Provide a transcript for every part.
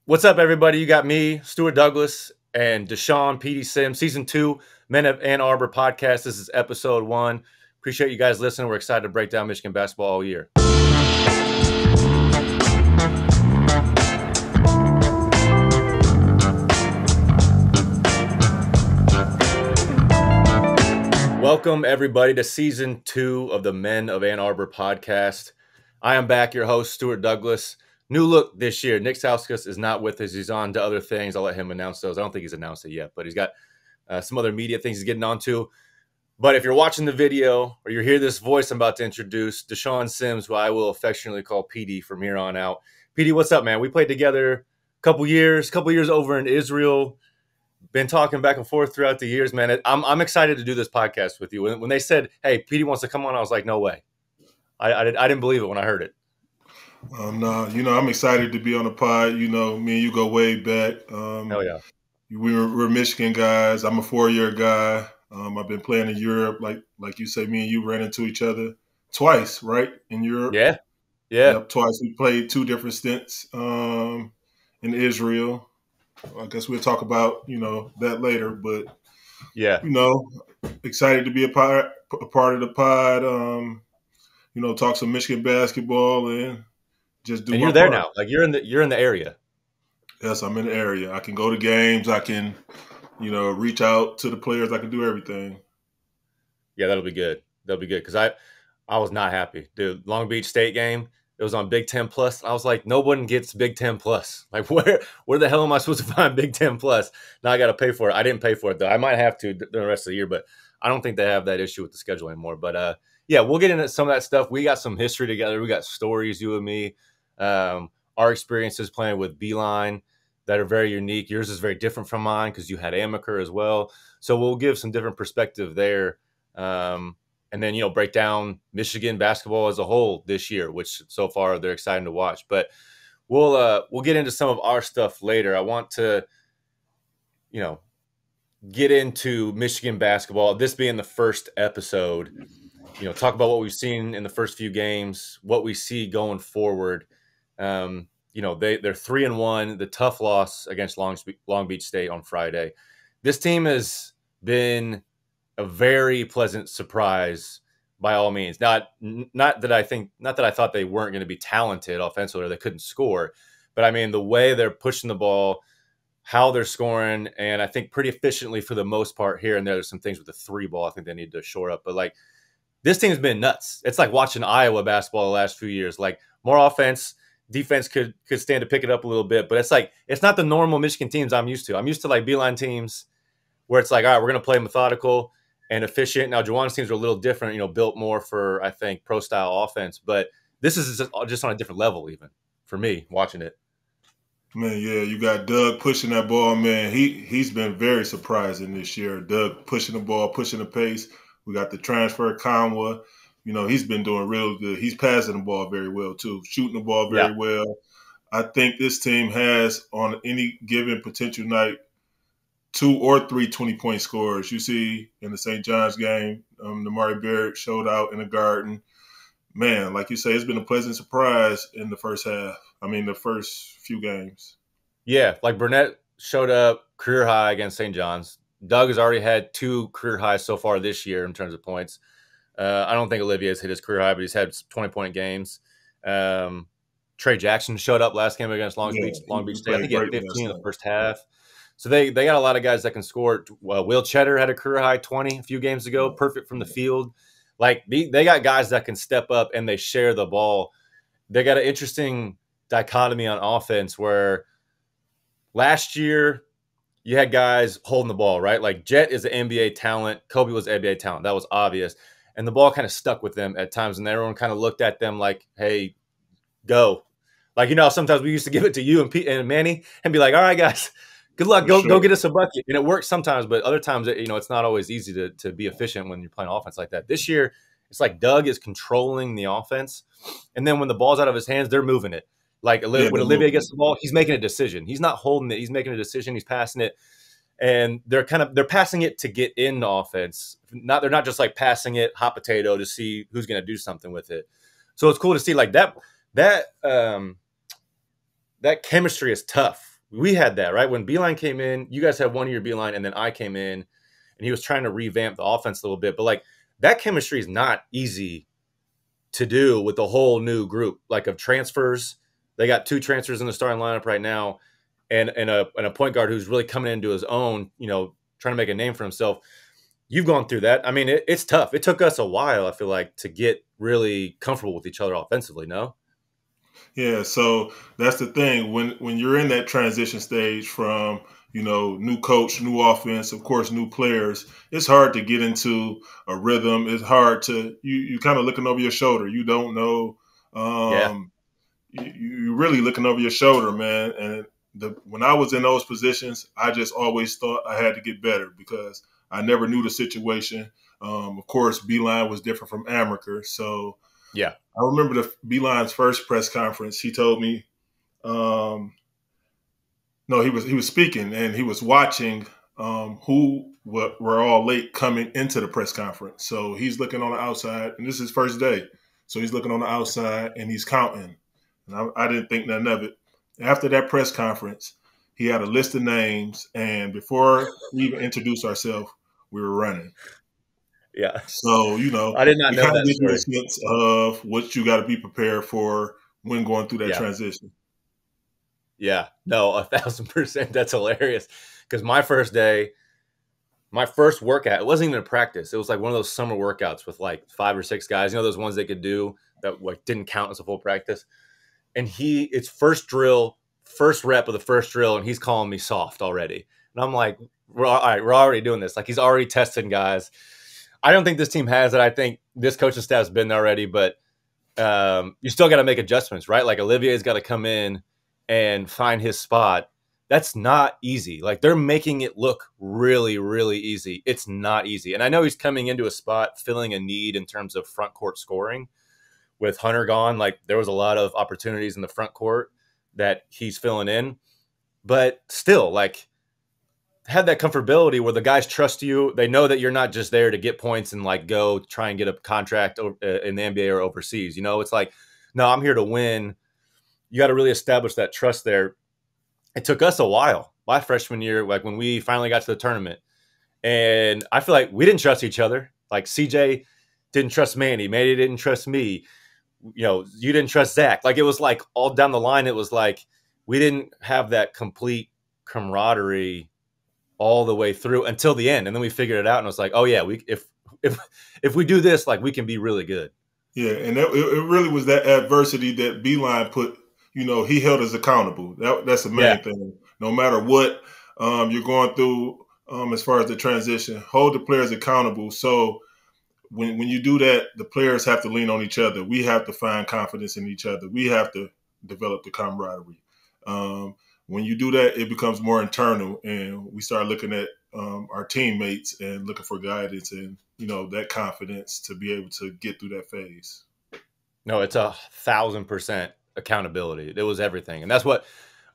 What's up, everybody? You got me, Stuart Douglass, and Deshawn, Peedy Sims, Season 2, Men of Ann Arbor podcast. This is episode 1. Appreciate you guys listening. We're excited to break down Michigan basketball all year. Welcome, everybody, to Season 2 of the Men of Ann Arbor podcast. I am back, your host, Stuart Douglass. New look this year. Nick Sauskas is not with us. He's on to other things. I'll let him announce those. I don't think he's announced it yet, but he's got some other media things he's getting onto. But if you're watching the video or you hear this voice I'm about to introduce, Deshawn Sims, who I will affectionately call Peedy from here on out. Peedy, what's up, man? We played together a couple years over in Israel. Been talking back and forth throughout the years, man. I'm excited to do this podcast with you. When they said, hey, Peedy wants to come on, I was like, no way. I didn't believe it when I heard it. No, I'm excited to be on the pod. Me and you go way back. Hell yeah. We're Michigan guys. I'm a 4-year guy. I've been playing in Europe. Like you say, me and you ran into each other twice, right? In Europe. Yeah. Yep, twice. We played 2 different stints in Israel. I guess we'll talk about, that later. But, yeah, excited to be a part of the pod. Talk some Michigan basketball and just do. And you're there now. Like you're in the area. Yes, I'm in the area. I can go to games. I can, reach out to the players. I can do everything. Yeah, that'll be good. Because I was not happy, dude. Long Beach State game. It was on Big Ten Plus. I was like, no one gets Big Ten Plus. Like, where the hell am I supposed to find Big Ten Plus? Now I got to pay for it. I didn't pay for it though. I might have to during the rest of the year, but I don't think they have that issue with the schedule anymore. But yeah, we'll get into some of that stuff. We got some history together. We got stories, you and me. Our experiences playing with Beeline that are very unique. Yours is very different from mine because you had Amaker as well. So we'll give some different perspective there. And then, break down Michigan basketball as a whole this year, which so far they're exciting to watch. But we'll get into some of our stuff later. I want to, get into Michigan basketball. This being the first episode, talk about what we've seen in the first few games, what we see going forward. They're 3-1. The tough loss against Long Beach State on Friday. This team has been a very pleasant surprise by all means. Not that I thought they weren't going to be talented offensively or they couldn't score, but I mean the way they're pushing the ball, how they're scoring, and I think pretty efficiently for the most part. Here and there's some things with the 3 ball I think they need to shore up, but like this team's been nuts. It's like watching Iowa basketball the last few years. Like more offense, defense could stand to pick it up a little bit, but it's not the normal Michigan teams I'm used to. I'm used to like Beeline teams where it's like, all right, we're going to play methodical and efficient. Now, Juwan's teams are a little different, built more for, I think, pro-style offense. But this is just on a different level, even, for me, watching it. Man, yeah, you got Doug pushing that ball, man. He's been very surprising this year. Doug pushing the ball, pushing the pace. We got the transfer, Conwa. He's been doing real good. He's passing the ball very well, too, shooting the ball very well. I think this team has, on any given potential night, 2 or 3 20-point scorers. You see in the St. John's game, Namari Barrett showed out in the Garden. Man, like you say, it's been a pleasant surprise in the first half. I mean, the first few games. Yeah, like Burnett showed up career high against St. John's. Doug has already had 2 career highs so far this year in terms of points. I don't think Olivier's hit his career high, but he's had 20-point games. Trey Jackson showed up last game against Long Beach State. I think he had 15 in the first half. So they got a lot of guys that can score. Will Cheddar had a career high 20 a few games ago, perfect from the field. Like they got guys that can step up and they share the ball. They got an interesting dichotomy on offense where last year you had guys holding the ball, right? Like Jet is an NBA talent. Kobe was an NBA talent. That was obvious. And the ball kind of stuck with them at times. And everyone kind of looked at them like, hey, go. Like, sometimes we used to give it to you and Manny and be like, all right, guys, good luck. Go get us a bucket. And it works sometimes, but other times, it's not always easy to be efficient when you're playing offense like that. This year, it's like Doug is controlling the offense. And then when the ball's out of his hands, they're moving it. Like when Olivier gets the ball, he's making a decision. He's not holding it. He's making a decision. He's passing it. And they're passing it to get into offense. They're not just like passing it hot potato to see who's going to do something with it. So it's cool to see like that chemistry is tough we had that, right? When Beeline came in, you guys had 1 year Beeline, and then I came in, and he was trying to revamp the offense a little bit. But like that chemistry is not easy to do with the whole new group, like of transfers. They got 2 transfers in the starting lineup right now, and a point guard who's really coming into his own, trying to make a name for himself. You've gone through that. I mean, it's tough. It took us a while, I feel like, to get really comfortable with each other offensively, no? Yeah, so that's the thing. When you're in that transition stage from, new coach, new offense, of course, new players, it's hard to get into a rhythm. It's hard to you kind of looking over your shoulder. You don't know. Yeah. You really looking over your shoulder, man. And when I was in those positions, I just always thought I had to get better because I never knew the situation. Of course, Beeline was different from Amaker, so Yeah. I remember the Beeline's first press conference. He told me, no, he was speaking and he was watching who were all late coming into the press conference. So he's looking on the outside, and this is his first day. So he's looking on the outside and he's counting. And I didn't think nothing of it. After that press conference, he had a list of names, and before we even introduced ourselves, we were running. Yeah. So, I did not it know kind of that gives you a story. sense of what you got to be prepared for when going through that Yeah. transition. Yeah. No, 1,000%. That's hilarious. Because my first day, my first workout, it wasn't even a practice. It was like one of those summer workouts with like 5 or 6 guys. Those ones they could do that like didn't count as a full practice. And it's first drill, first rep of the first drill, and he's calling me soft already. And I'm like, all right, we're already doing this. Like he's already testing guys. I don't think this team has it. I think this coaching staff's been there already, but you still got to make adjustments, right? Like Olivier's got to come in and find his spot. That's not easy. Like they're making it look really, really easy. It's not easy. And I know he's coming into a spot filling a need in terms of front court scoring. With Hunter gone, like there was a lot of opportunities in the front court that he's filling in. But still, like have that comfortability where the guys trust you. They know that you're not just there to get points and like go try and get a contract in the NBA or overseas. It's like, no, I'm here to win. You got to really establish that trust there. It took us a while. My freshman year, like when we finally got to the tournament, and I feel like we didn't trust each other. Like CJ didn't trust Manny. Manny didn't trust me. You didn't trust Zach. Like it was like all down the line. It was like we didn't have that complete camaraderie all the way through until the end, and then we figured it out. And it was like, oh yeah, if we do this, like we can be really good. Yeah, and it really was that adversity that Beeline put. He held us accountable. That's the main thing. No matter what you're going through, as far as the transition, hold the players accountable. So when you do that, the players have to lean on each other. We have to find confidence in each other. We have to develop the camaraderie. When you do that, it becomes more internal, and we start looking at our teammates and looking for guidance and that confidence to be able to get through that phase. No, it's 1,000% accountability. It was everything, and that's what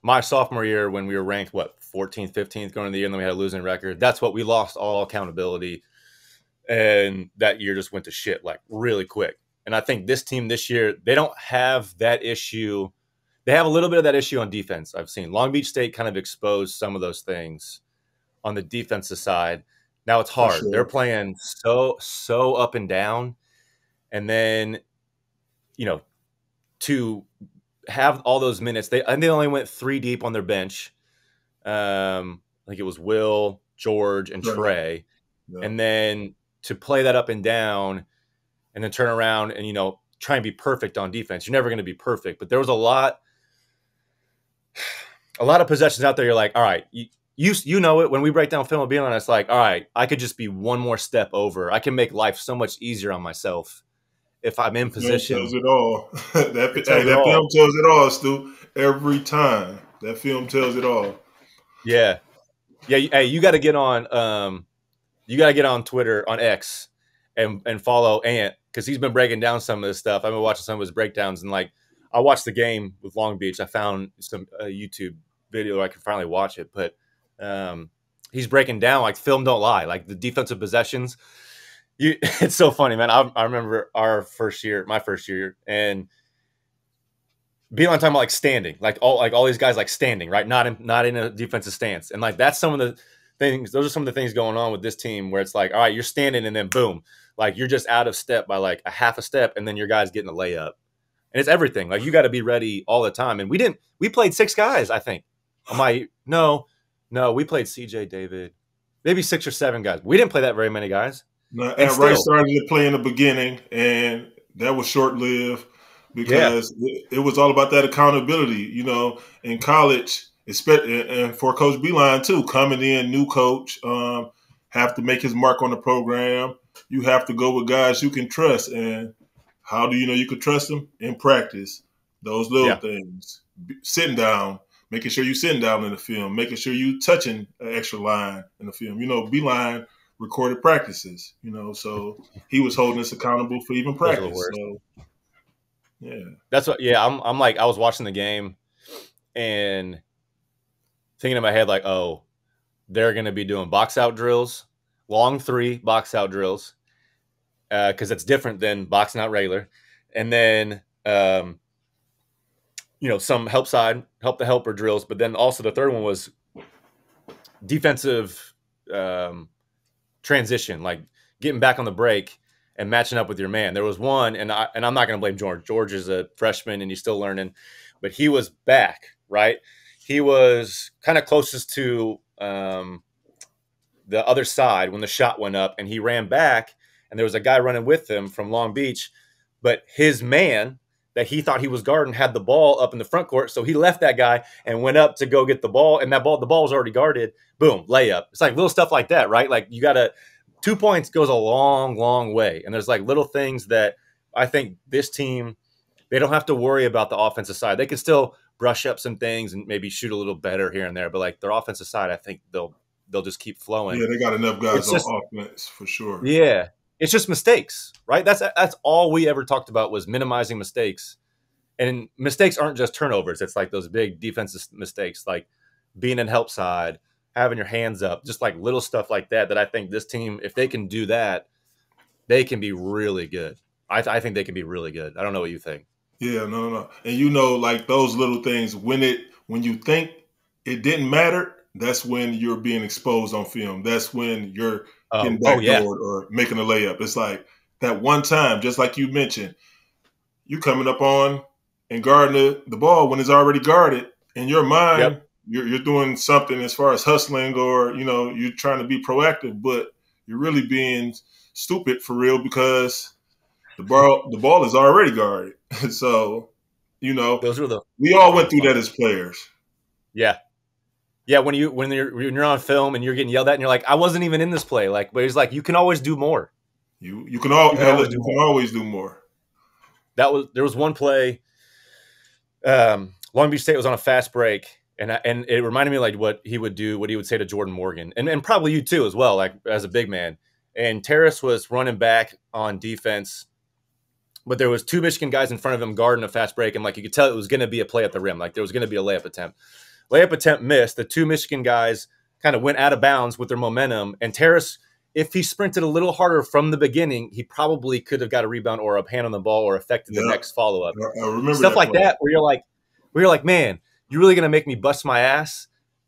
my sophomore year when we were ranked 14th, 15th going into the year, and then we had a losing record. That's what we lost all accountability. And that year just went to shit like really quick. And I think this team this year, they don't have that issue. They have a little bit of that issue on defense. I've seen Long Beach State kind of expose some of those things on the defensive side. Now it's hard. Sure. They're playing so up and down. And then, to have all those minutes, they only went 3 deep on their bench. I think it was Will, George, and Trey. Yeah. And then to play that up and down and then turn around and, try and be perfect on defense. You're never going to be perfect, but there was a lot of possessions out there. You're like, all right, you know it. When we break down film of Beeline, it's like, all right, I could just be one more step over. I can make life so much easier on myself if I'm in position. Film tells it all. That film tells it all, Stu. Every time. That film tells it all. Yeah. Yeah. Hey, you got to get on Twitter, on X, and follow Ant, because he's been breaking down some of this stuff. I've been watching some of his breakdowns, and like I watched the game with Long Beach. I found some YouTube video where I could finally watch it, but he's breaking down like film don't lie, like the defensive possessions. It's so funny, man. I remember my first year, and Beeline talking about like standing, like all these guys like standing, right? Not in a defensive stance, and like that's some of the things. Those are some of the things going on with this team where it's like, all right, you're standing, and then boom, like you're just out of step by like a half a step, and then your guy's getting a layup, and it's everything. Like you got to be ready all the time. And we played 6 guys, I think. No, we played CJ David, maybe 6 or 7 guys. We didn't play that very many guys, Now, and at Rice still, started to play in the beginning, and that was short lived yeah, because it was all about that accountability. In college, and for Coach Beeline too, coming in, new coach, have to make his mark on the program. You have to go with guys you can trust. And how do you know you can trust them? In practice, those little yeah, things, sitting down, making sure you're sitting down in the film, making sure you touching an extra line in the film. Beeline recorded practices, so he was holding us accountable for even those are the practice. worst. So yeah, That's what. Yeah, I'm like I was watching the game and thinking in my head like, oh, they're going to be doing box out drills, long 3 box out drills, because it's different than boxing out regular, and then some help the helper drills, but then also the third one was defensive um, transition, like getting back on the break and matching up with your man. There was one, and I'm not going to blame George. George is a freshman and he's still learning, but he was back, right? He was kind of closest to the other side when the shot went up, and he ran back, and there was a guy running with him from Long Beach, but his man that he thought he was guarding had the ball up in the front court, so he left that guy and went up to go get the ball, and the ball was already guarded. Boom, layup. It's like little stuff like that, right? Like you got to 2 points goes a long, long way, and there's like little things that I think this team, they don't have to worry about the offensive side. They can still brush up some things and maybe shoot a little better here and there, but like their offensive side, I think they'll just keep flowing. yeah, they got enough guys It's on just offense for sure. yeah, it's just mistakes, right? That's all we ever talked about was minimizing mistakes. And mistakes aren't just turnovers. It's like those big defensive mistakes, like being in help side, having your hands up, just like little stuff like that. That I think this team, if they can do that, they can be really good. I think they can be really good. I don't know what you think. Yeah, no. And like those little things, when you think it didn't matter, that's when you're being exposed on film. That's when you're getting Oh yeah, backdoored or making a layup. It's like that one time, just like you mentioned, you coming up on and guarding the ball when it's already guarded. In your mind, yep. you're doing something as far as hustling or, you're trying to be proactive, but you're really being stupid for real because the ball is already guarded. So, Those are the we all those are went the through fun that ones. as players. Yeah, yeah. When you're on film and you're getting yelled at and you're like, I wasn't even in this play. Like, but it's like you can always do more. You can all You can always do you can more. always do more. There was one play. Long Beach State was on a fast break, and it reminded me like what he would do, what he would say to Jordan Morgan, and probably you too as well, like as a big man. And Terrace was running back on defense, but there was 2 Michigan guys in front of him guarding a fast break, and like you could tell it was going to be a play at the rim, like there was going to be a layup attempt. Layup attempt missed. The 2 Michigan guys kind of went out of bounds with their momentum, and Terrace, if he sprinted a little harder from the beginning, he probably could have got a rebound or a hand on the ball or affected the Yeah, next follow up. I remember Stuff that like play. that, where you're like, man, you're really gonna make me bust my ass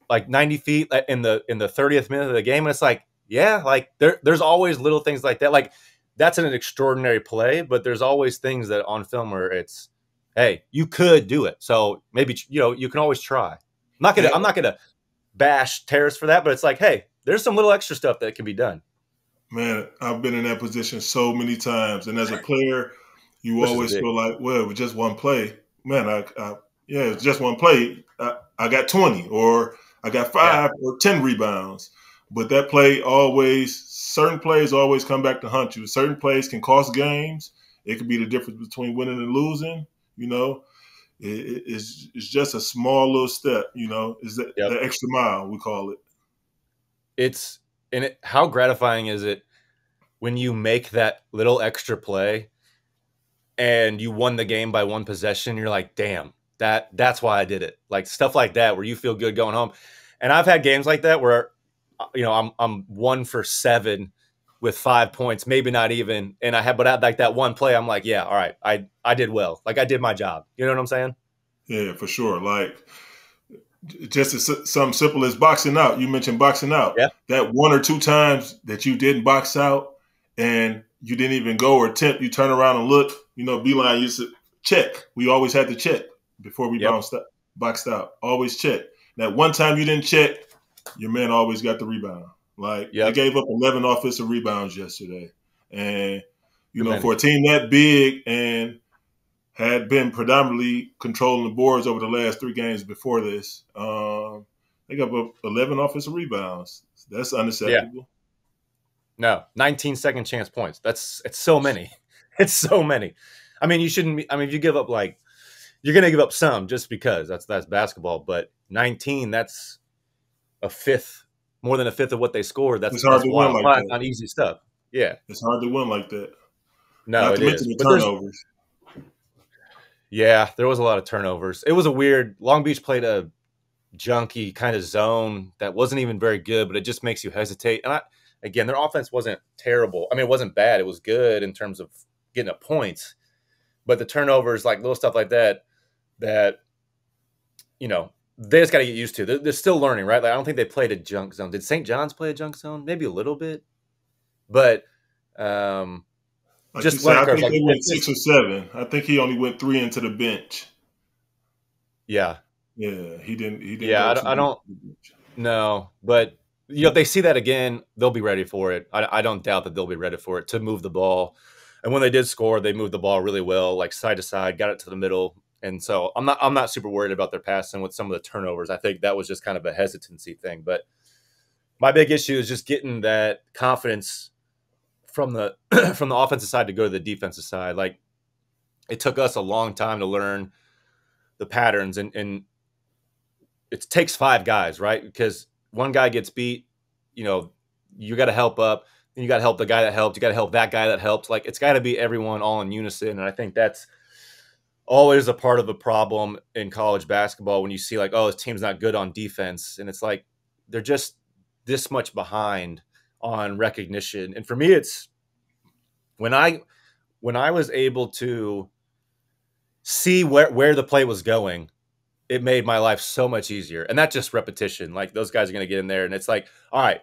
like 90 feet in the 30th minute of the game, and it's like, yeah, like there's always little things like that. Like that's an extraordinary play, but there's always things that on film where it's, hey, you could do it, so maybe you can always try. And, I'm not gonna bash Terrace for that, but it's like, hey, there's some little extra stuff that can be done, man, I've been in that position so many times, and as a player, you especially as a always big. feel like, well, with just one play, man, yeah, it's just one play. I got 20, or I got Yeah, 5 or 10 rebounds. But that play certain plays always come back to hunt you. Certain plays can cost games. It could be the difference between winning and losing. It's just a small little step. Is that yep. the extra mile we call it? It's and how gratifying is it when you make that little extra play and you won the game by 1 possession? You're like, damn, that's why I did it. Like stuff like that where you feel good going home. And I've had games like that where I'm 1 for 7 with 5 points, maybe not even, and I like that one play. I'm like, yeah, all right, I did well. Like I did my job. You know what I'm saying? Yeah, for sure. Like just as something simple as boxing out. You mentioned boxing out. Yeah. That one or two times that you didn't box out and you didn't even go or attempt, you turn around and look. You know, Beeline used to check. We always had to check before we Yep. boxed out. Always check. That one time you didn't check, your man always got the rebound. Like they Yep. gave up 11 offensive rebounds yesterday, and you Too know, many. for a team that big and had been predominantly controlling the boards over the last three games before this. They got 11 offensive rebounds. That's Yeah. unacceptable. No, 19 second chance points. It's so many. It's so many. I mean, you shouldn't be, I mean, if you give up like, you're going to give up some just because that's basketball, but 19, that's a fifth, more than a fifth of what they scored. It's hard That's to win wild. like Not that. on easy stuff. Yeah. It's hard to win like that. No, Not it to mention is. the But turnovers. yeah, there was a lot of turnovers. It was a weird, Long Beach played a junky kind of zone that wasn't even very good, but it just makes you hesitate. And again, their offense wasn't terrible. I mean, it wasn't bad. It was good in terms of getting a point, but the turnovers, like little stuff like that, that you know they just got to get used to. They're still learning, right? Like I don't think they played a junk zone. Did St. John's play a junk zone? Maybe a little bit, but um, Like you just said, learning I curves. think Like they went 6 or 7. I think he only went 3 into the bench. yeah, Yeah, he didn't. He didn't yeah. go to I the don't bench. know, but if they see that again, they'll be ready for it. I don't doubt that they'll be ready for it to move the ball. And when they did score, they moved the ball really well, like side to side, got it to the middle. And so I'm not super worried about their passing with some of the turnovers. I think that was just kind of a hesitancy thing. But my big issue is just getting that confidence from the from the offensive side to go to the defensive side. Like it took us a long time to learn the patterns, and it takes five guys, right? Because one guy gets beat, you know, you got to help up, and you got to help the guy that helped. You got to help that guy that helped. Like it's got to be everyone all in unison, and I think that's always a part of the problem in college basketball when you see like, oh, this team's not good on defense, and it's like they're just this much behind on recognition. And for me, it's when I was able to see where the play was going, it made my life so much easier. And that's just repetition. Like those guys are going to get in there and it's like, all right,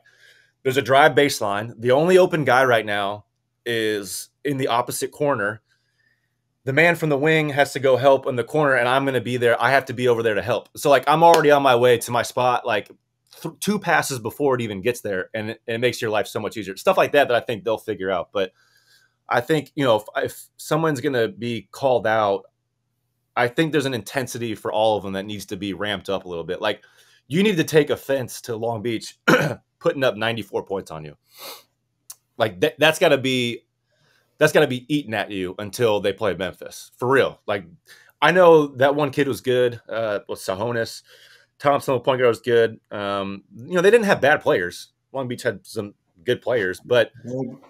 there's a drive baseline. The only open guy right now is in the opposite corner. The man from the wing has to go help in the corner and I'm going to be there. I have to be over there to help. So like I'm already on my way to my spot, like two passes before it even gets there. And it makes your life so much easier. Stuff like that I think they'll figure out. But I think, if someone's going to be called out, I think there's an intensity for all of them that needs to be ramped up a little bit. Like you need to take offense to Long Beach putting up 94 points on you. Like that's got to be eaten at you until they play Memphis for real. Like I know that one kid was good. Was Sahonis Thompson, the point guard, was good. They didn't have bad players. Long Beach had some good players, but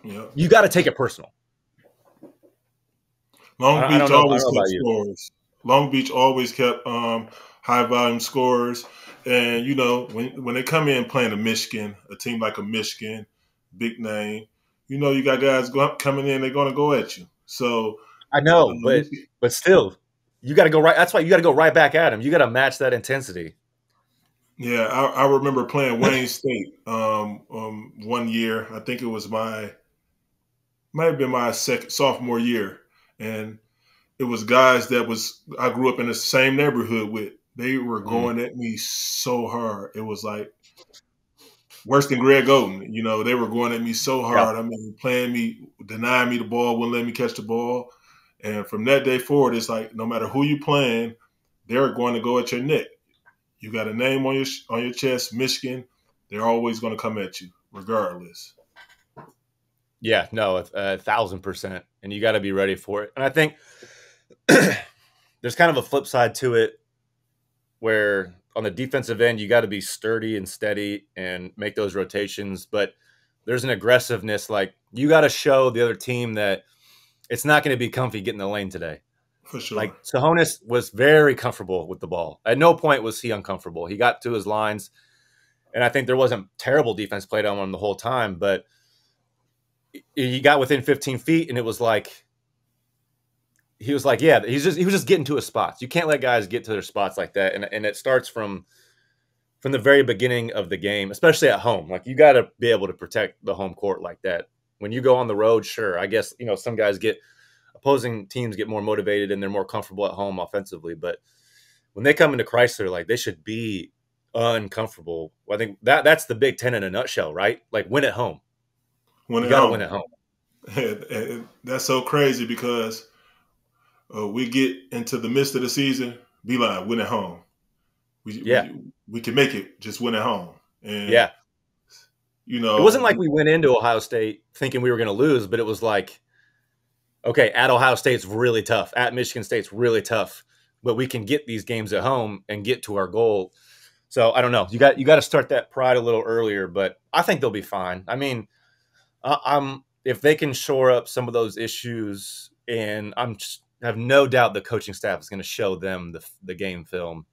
Yeah. you got to take it personal. Long I Beach don't know. I don't always know kept about you. scores. Long Beach always kept high volume scores. And when they come in playing a team like a Michigan, big name, you got guys coming in, they're going to go at you. So I know, but still, you got to go right. That's why you got to go right back at him. You got to match that intensity. yeah, I remember playing Wayne State one year. I think it was might have been my sophomore year, and it was guys I grew up in the same neighborhood with. They were Mm. going at me so hard. It was like worse than Greg Oden. They were going at me so Yeah. hard. I mean, playing me, denying me the ball, wouldn't let me catch the ball. And from that day forward, it's like no matter who you playing, they're going to go at your neck. You got a name on your chest, Michigan. They're always going to come at you, regardless. Yeah, no, 1,000%, and you got to be ready for it. And I think there's kind of a flip side to it, where on the defensive end, you got to be sturdy and steady and make those rotations. But there's an aggressiveness, like you got to show the other team that it's not going to be comfy getting the lane today. For sure. Like Sahonis was very comfortable with the ball. At no point was he uncomfortable. He got to his lines, and I think there wasn't terrible defense played on him the whole time, but he got within 15 feet, and it was like he was like, yeah, he was just getting to his spots. You can't let guys get to their spots like that, and it starts from the very beginning of the game, especially at home. Like you got to be able to protect the home court like that. When you go on the road, sure, I guess some guys get opposing teams get more motivated and they're more comfortable at home offensively, but when they come into Chrysler, like they should be uncomfortable. Well, I think that's the Big Ten in a nutshell, right? Like win at home. Win You at got to home. win at home. And that's so crazy because we get into the midst of the season, be like, win at home. We can make it, just win at home. And, Yeah. It wasn't like we we went into Ohio State thinking we were going to lose, but it was like, okay, at Ohio State's really tough. At Michigan State's really tough. But we can get these games at home and get to our goal. So I don't know. You got to start that pride a little earlier, but I think they'll be fine. I mean, I'm if they can shore up some of those issues, and I have no doubt the coaching staff is going to show them the game film,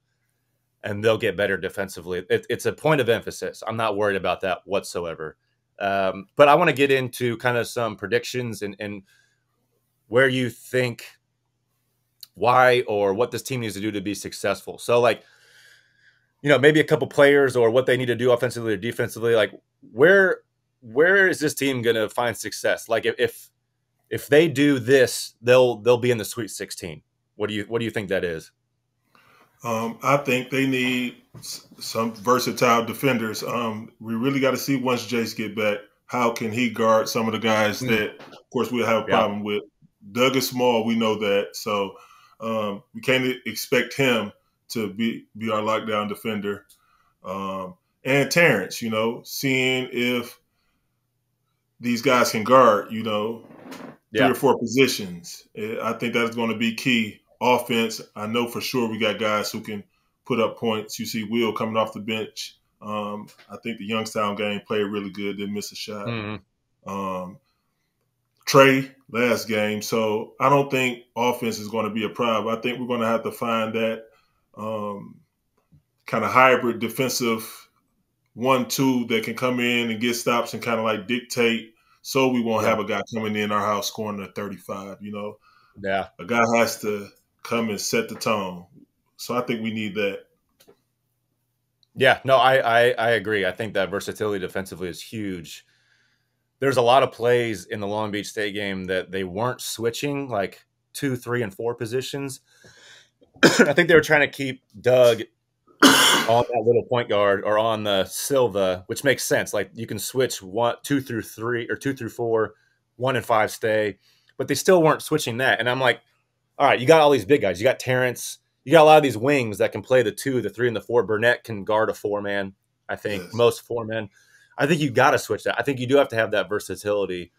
and they'll get better defensively. It's a point of emphasis. I'm not worried about that whatsoever. But I want to get into kind of some predictions and where you think why or what this team needs to do to be successful. So like, maybe a couple players or what they need to do offensively or defensively. Like where is this team going to find success? Like if they do this, they'll be in the Sweet 16. What do you think that is? I think they need some versatile defenders. We really got to see once Jace get back, how can he guard some of the guys that, of course, we'll have a problem with. Doug is small, we know that, so we can't expect him to be our lockdown defender. And Terrence, seeing if these guys can guard, 3 or 4 positions. I think that's going to be key. Offense, I know for sure we got guys who can put up points. You see Will coming off the bench. I think the Youngstown game played really good, didn't miss a shot. Mm-hmm. Trey, last game. So I don't think offense is going to be a problem. I think we're going to have to find that kind of hybrid defensive 1-2 that can come in and get stops and kind of like dictate, so we won't have a guy coming in our house scoring a 35, Yeah. A guy has to come and set the tone. So I think we need that. Yeah, no, I agree. I think that versatility defensively is huge. There's a lot of plays in the Long Beach State game that they weren't switching like 2, 3, and 4 positions. I think they were trying to keep Doug on that little point guard or on the Silva, which makes sense. Like you can switch 2 through 3 or 2 through 4, 1 and 5 stay, but they still weren't switching that. And I'm like, all right, you got all these big guys. You got Terrence. You got a lot of these wings that can play the 2, the 3, and the 4. Burnett can guard a 4-man. I think most 4-men. I think you got to switch that. I think you do have to have that versatility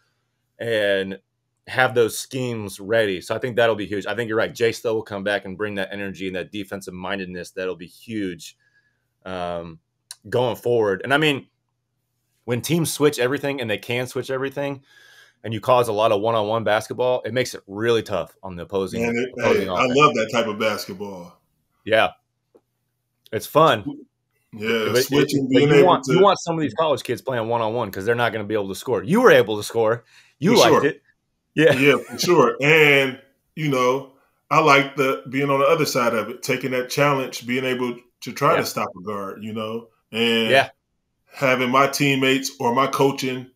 and have those schemes ready. So I think that'll be huge. I think you're right. Jay Stowe will come back and bring that energy and that defensive mindedness. That'll be huge going forward. And I mean, when teams switch everything and they can switch everything, and you cause a lot of one-on-one basketball, it makes it really tough on the opposing. I love that type of basketball. Yeah, it's fun. Yeah, switching. You want some of these college kids playing one-on-one because they're not going to be able to score. You were able to score. You liked it. Yeah, for sure. And I like being on the other side of it, taking that challenge, being able to try to stop a guard. And having my teammates or my coaching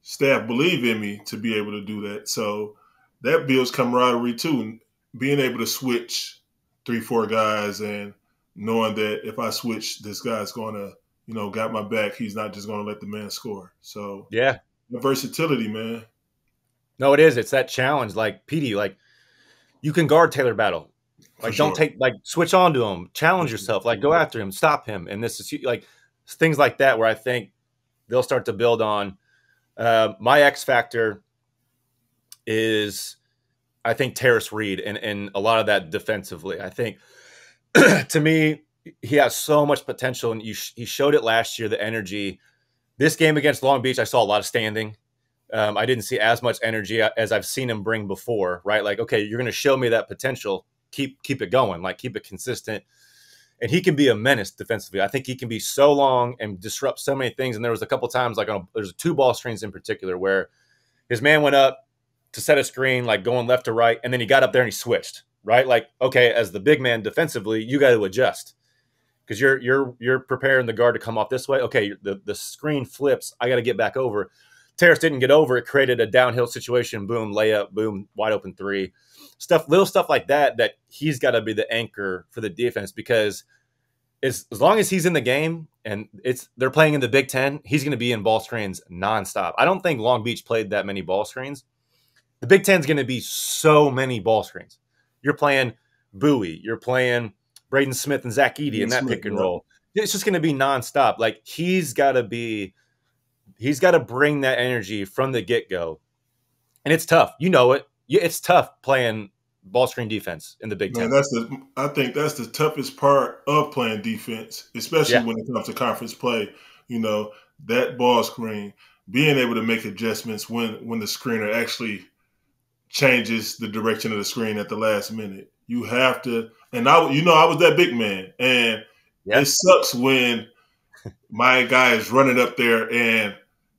staff believe in me to be able to do that. So that builds camaraderie too. Being able to switch 3, 4 guys and knowing that if I switch, this guy's going to, got my back. He's not just going to let the man score. So the versatility, man. No, it is. It's that challenge. Like Peedy, like you can guard Taylor Battle. Like don't take switch on to him. Challenge yourself. Like go after him. Stop him. And this is like things like that where I think they'll start to build on. My X factor is, I think, Terrace Reed and a lot of that defensively. I think, to me, he has so much potential, and he showed it last year, the energy. This game against Long Beach, I saw a lot of standing. I didn't see as much energy as I've seen him bring before, right? Like, okay, you're going to show me that potential. Keep it going, like keep it consistent. And he can be a menace defensively. I think he can be so long and disrupt so many things. And there was a couple times, like there's 2 ball screens in particular where his man went up, to set a screen, like going left to right, and then he got up there and he switched, right? Like, okay, as the big man defensively, you got to adjust because you're preparing the guard to come off this way. Okay, the screen flips. I got to get back over. Terrace didn't get over. It created a downhill situation. Boom, layup. Boom, wide open three. Little stuff like that. That he's got to be the anchor for the defense because as long as he's in the game and they're playing in the Big Ten, he's going to be in ball screens nonstop. I don't think Long Beach played that many ball screens. The Big Ten is going to be so many ball screens. You're playing Bowie. You're playing Braden Smith and Zach Edey in that pick and roll. It's just going to be nonstop. Like he's got to bring that energy from the get-go. And it's tough. You know it. It's tough playing ball screen defense in the Big Ten. I think that's the toughest part of playing defense, especially when it comes to conference play. You know, that ball screen, being able to make adjustments when the screener actually changes the direction of the screen at the last minute. You have to, and I was that big man, and it sucks when my guy is running up there and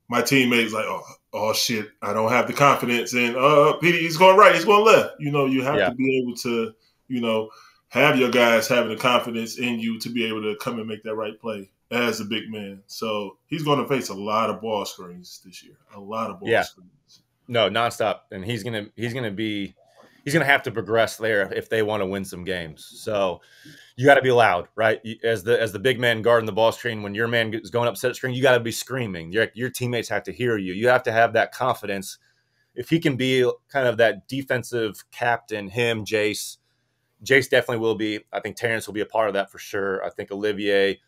my teammate's like, oh shit, I don't have the confidence. And Peedy, he's going right, he's going left. You know, you have to be able to, have your guys having the confidence in you to be able to come and make that right play as a big man. So he's going to face a lot of ball screens this year. A lot of ball screens. No, nonstop. And he's gonna have to progress there if they want to win some games. So you got to be loud, right? As the big man guarding the ball screen, when your man is going up set screen, you got to be screaming. Your teammates have to hear you. You have to have that confidence. If he can be kind of that defensive captain, Jace definitely will be. I think Terrence will be a part of that for sure. I think Olivier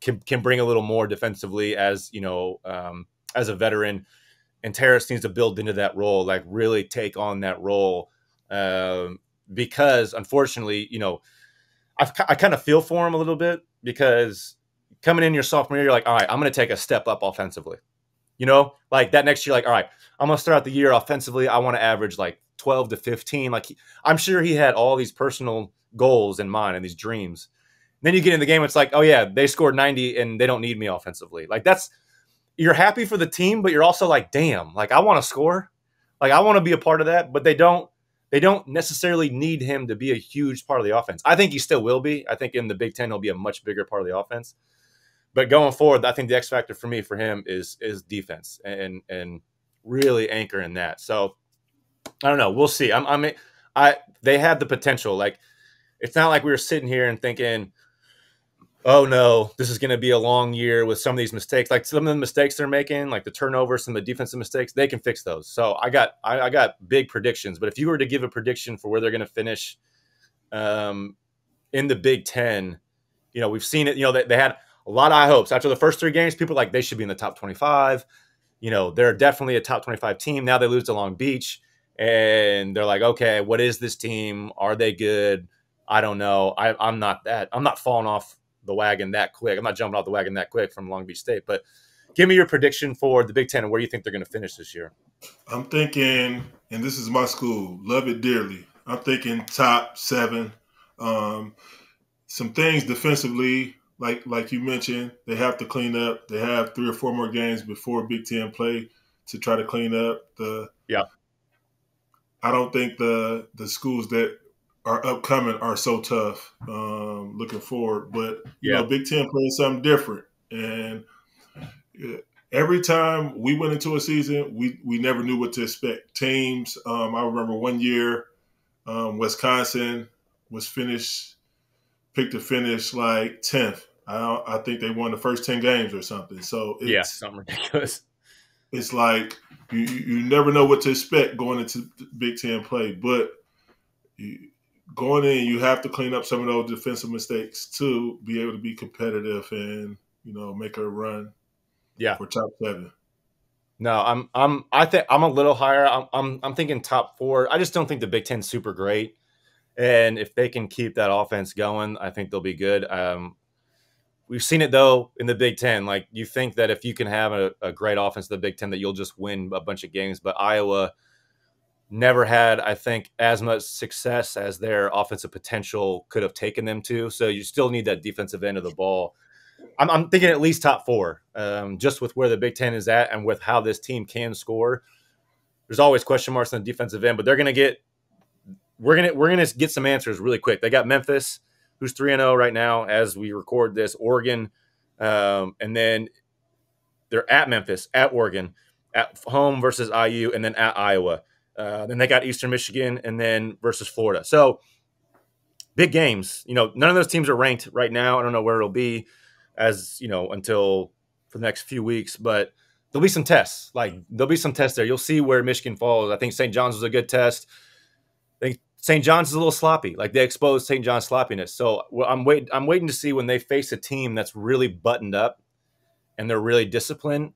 can bring a little more defensively as a veteran. And Terrace needs to build into that role, like really take on that role. Because unfortunately, I kind of feel for him a little bit because coming in your sophomore year, you're like, all right, I'm going to take a step up offensively. Like that next year, like, all right, I'm going to start out the year offensively. I want to average like 12 to 15. Like I'm sure he had all these personal goals in mind and these dreams. Then you get in the game, it's like, oh yeah, they scored 90 and they don't need me offensively. Like you're happy for the team, but you're also like, damn, like I want to score. Like I want to be a part of that, but they don't necessarily need him to be a huge part of the offense. I think he still will be. I think in the Big Ten, he'll be a much bigger part of the offense. But going forward, I think the X factor for him is defense and really anchoring that. So I don't know. We'll see. They have the potential. Like it's not like we were sitting here and thinking, oh no, this is going to be a long year with some of these mistakes. Like some of the mistakes they're making, like the turnovers, some of the defensive mistakes, they can fix those. So I got big predictions. But if you were to give a prediction for where they're going to finish in the Big Ten, we've seen it. They had a lot of high hopes after the first 3 games. People were like they should be in the top 25. They're definitely a top 25 team. Now they lose to Long Beach, and they're like, okay, what is this team? Are they good? I don't know. I'm not falling off the wagon that quick. I'm not jumping off the wagon that quick from Long Beach State, but give me your prediction for the Big Ten and where you think they're going to finish this year. I'm thinking, and this is my school, love it dearly. I'm thinking top 7. Some things defensively, like you mentioned, they have to clean up. They have 3 or 4 more games before Big Ten play to try to clean up. I don't think the schools that are upcoming are so tough. Looking forward, but Big Ten playing something different, and every time we went into a season, we never knew what to expect. Teams, I remember one year, Wisconsin was picked to finish like 10th. I think they won the first 10 games or something. So it's something ridiculous. It's like you never know what to expect going into Big Ten play, but going in, you have to clean up some of those defensive mistakes to be able to be competitive and make a run. For top 7. No, I think I'm a little higher. I'm thinking top 4. I just don't think the Big Ten's super great, and if they can keep that offense going, I think they'll be good. We've seen it though in the Big Ten. Like you think that if you can have a great offense in the Big Ten, that you'll just win a bunch of games, but Iowa never had, I think, as much success as their offensive potential could have taken them to. So you still need that defensive end of the ball. I'm thinking at least top 4, just with where the Big Ten is at and with how this team can score. there's always question marks on the defensive end, but we're gonna get some answers really quick. They got Memphis, who's 3-0 right now as we record this. Oregon, and then they're at Memphis, at Oregon, at home versus IU, and then at Iowa. Then they got Eastern Michigan, and then versus Florida. So big games. None of those teams are ranked right now. I don't know where it'll be until for the next few weeks, but there'll be some tests. There'll be some tests there. You'll see where Michigan falls. I think St. John's was a good test. I think St. John's is a little sloppy. They exposed St. John's sloppiness. So I'm waiting to see when they face a team that's really buttoned up and they're really disciplined,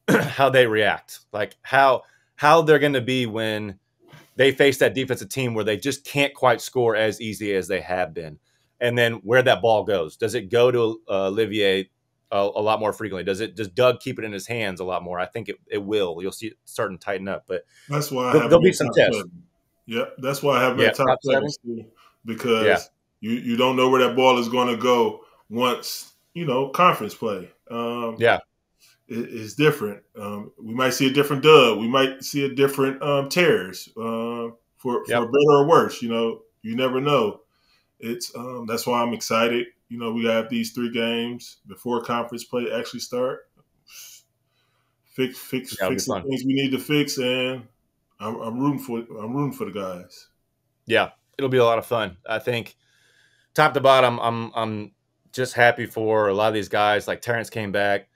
how they react. How they're going to be when they face that defensive team where they just can't quite score as easy as they have been. And then where that ball goes. Does it go to Olivier a lot more frequently? Does Doug keep it in his hands a lot more? I think it will. You'll see it starting to tighten up. But that's why there'll be some tests. Yep, that's why I have that top 7 because you don't know where that ball is going to go once conference play. It's different. We might see a different Doug. We might see a different Tears for better or worse. You never know. It's that's why I'm excited. We have these 3 games before conference play actually start. Fix the things we need to fix, and I'm rooting for the guys. Yeah, it'll be a lot of fun. I think top to bottom, I'm just happy for a lot of these guys. Like Terrence came back,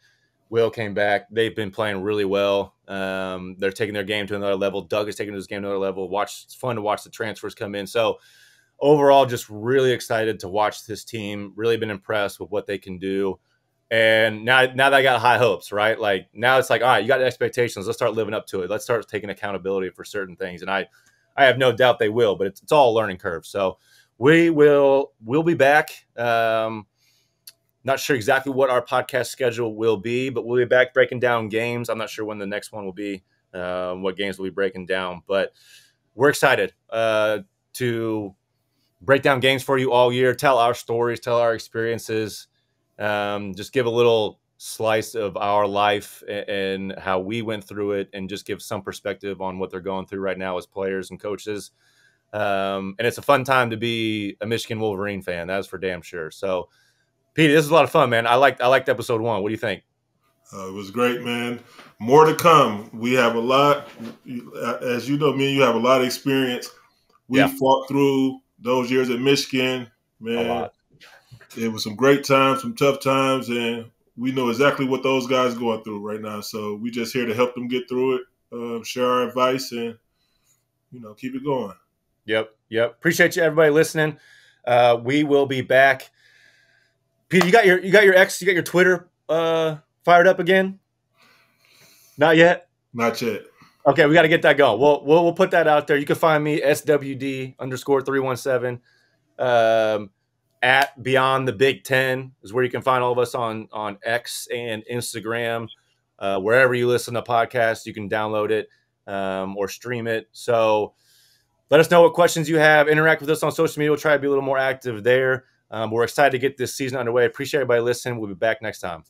Will came back. They've been playing really well. They're taking their game to another level. Doug is taking his game to another level. It's fun to watch the transfers come in. So overall, just really excited to watch this team. Really been impressed with what they can do. And now they got high hopes, right? Now it's all right, you got expectations. Let's start living up to it. Let's start taking accountability for certain things. And I have no doubt they will, but it's all a learning curve. So we'll be back. Not sure exactly what our podcast schedule will be, but we'll be back breaking down games. I'm not sure when the next one will be, what games we'll be breaking down, but we're excited to break down games for you all year, tell our stories, tell our experiences, just give a little slice of our life and how we went through it, and just give some perspective on what they're going through right now as players and coaches. And it's a fun time to be a Michigan Wolverine fan. That's for damn sure. So, Peedy, this is a lot of fun, man. I liked episode 1. What do you think? It was great, man. More to come. We have a lot. As you know, me and you have a lot of experience. We fought through those years at Michigan, man. A lot. It was some great times, some tough times, and we know exactly what those guys are going through right now. So we just here to help them get through it, share our advice, and keep it going. Yep. Appreciate you, everybody listening. We will be back. Peter, you got your Twitter fired up again? Not yet. Not yet. Okay, we got to get that going. We'll put that out there. You can find me SWD_317 at Beyond the Big Ten is where you can find all of us on X and Instagram. Wherever you listen to podcasts, you can download it or stream it. So let us know what questions you have. Interact with us on social media. We'll try to be a little more active there. We're excited to get this season underway. Appreciate everybody listening. We'll be back next time.